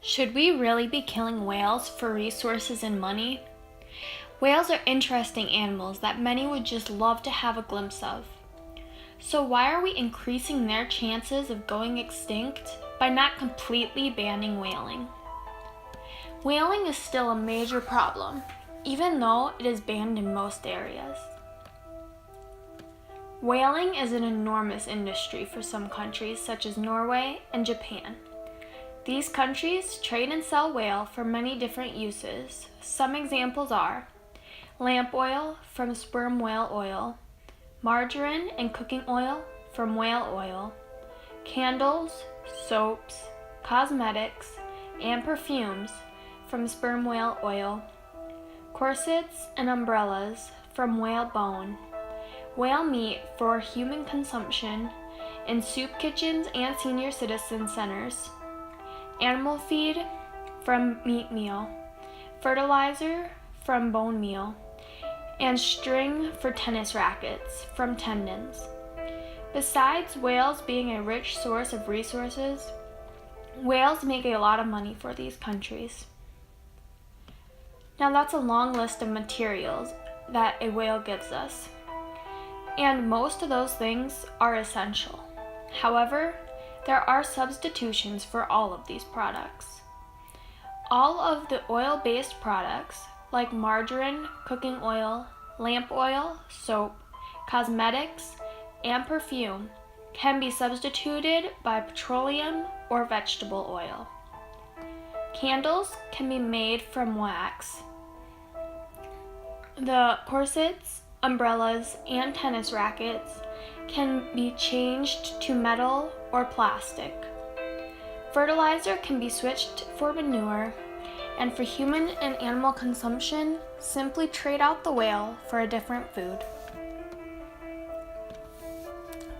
Should we really be killing whales for resources and money? Whales are interesting animals that many would just love to have a glimpse of. So why are we increasing their chances of going extinct by not completely banning whaling? Whaling is still a major problem, even though it is banned in most areas. Whaling is an enormous industry for some countries such as Norway and Japan. These countries trade and sell whale for many different uses. Some examples are lamp oil from sperm whale oil, margarine and cooking oil from whale oil, candles, soaps, cosmetics, and perfumes from sperm whale oil, corsets and umbrellas from whale bone, whale meat for human consumption in soup kitchens and senior citizen centers, animal feed from meat meal, fertilizer from bone meal, and string for tennis rackets from tendons. Besides whales being a rich source of resources, whales make a lot of money for these countries. Now that's a long list of materials that a whale gives us, and most of those things are essential. However, there are substitutions for all of these products. All of the oil-based products, like margarine, cooking oil, lamp oil, soap, cosmetics, and perfume, can be substituted by petroleum or vegetable oil. Candles can be made from wax. The corsets, umbrellas, and tennis rackets can be changed to metal or plastic. Fertilizer can be switched for manure, and for human and animal consumption, simply trade out the whale for a different food.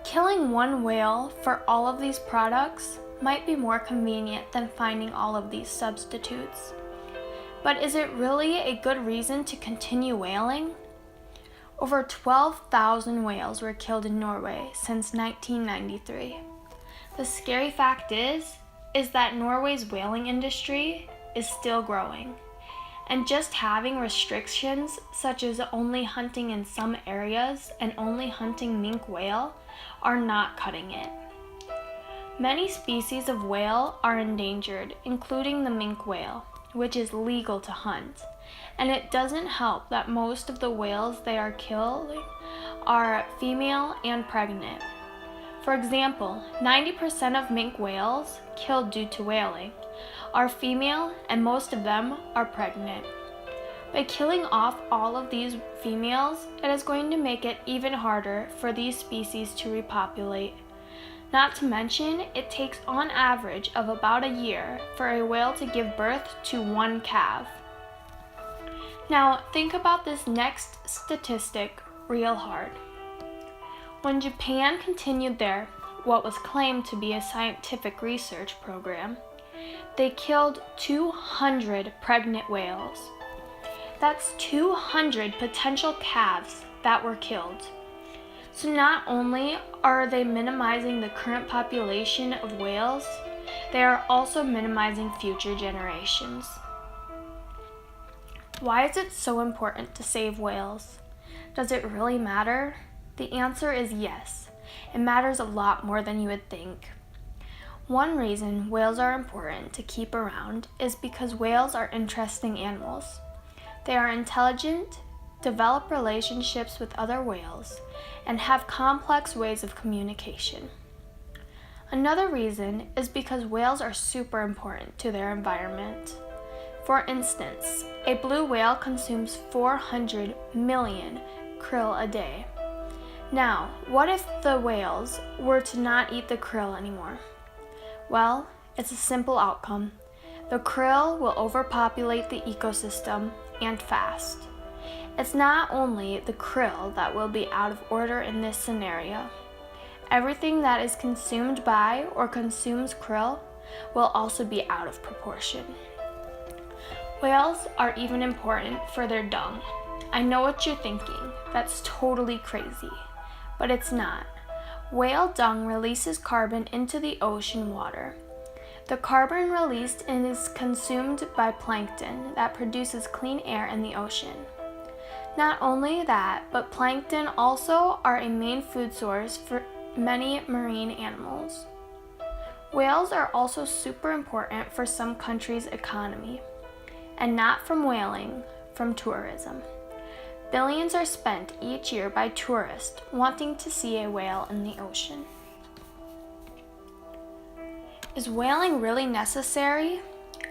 Killing one whale for all of these products might be more convenient than finding all of these substitutes. But is it really a good reason to continue whaling? Over 12,000 whales were killed in Norway since 1993. The scary fact is that Norway's whaling industry is still growing, and just having restrictions such as only hunting in some areas and only hunting minke whale are not cutting it. Many species of whale are endangered, including the minke whale, which is legal to hunt. And it doesn't help that most of the whales they are killing are female and pregnant. For example, 90% of minke whales killed due to whaling are female, and most of them are pregnant. By killing off all of these females, it is going to make it even harder for these species to repopulate. Not to mention, it takes on average of about a year for a whale to give birth to one calf. Now, think about this next statistic real hard. When Japan continued their, what was claimed to be a scientific research program, they killed 200 pregnant whales. That's 200 potential calves that were killed. So not only are they minimizing the current population of whales, they are also minimizing future generations. Why is it so important to save whales? Does it really matter? The answer is yes. It matters a lot more than you would think. One reason whales are important to keep around is because whales are interesting animals. They are intelligent, develop relationships with other whales, and have complex ways of communication. Another reason is because whales are super important to their environment. For instance, a blue whale consumes 400 million krill a day. Now, what if the whales were to not eat the krill anymore? Well, it's a simple outcome. The krill will overpopulate the ecosystem, and fast. It's not only the krill that will be out of order in this scenario. Everything that is consumed by or consumes krill will also be out of proportion. Whales are even important for their dung. I know what you're thinking, that's totally crazy, but it's not. Whale dung releases carbon into the ocean water. The carbon released is consumed by plankton that produces clean air in the ocean. Not only that, but plankton also are a main food source for many marine animals. Whales are also super important for some countries' economy, and not from whaling, from tourism. Billions are spent each year by tourists wanting to see a whale in the ocean. Is whaling really necessary?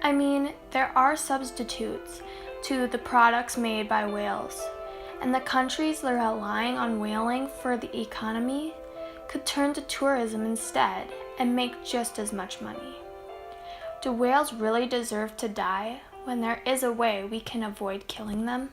I mean, there are substitutes to the products made by whales, and the countries that are relying on whaling for the economy could turn to tourism instead and make just as much money. Do whales really deserve to die when there is a way we can avoid killing them?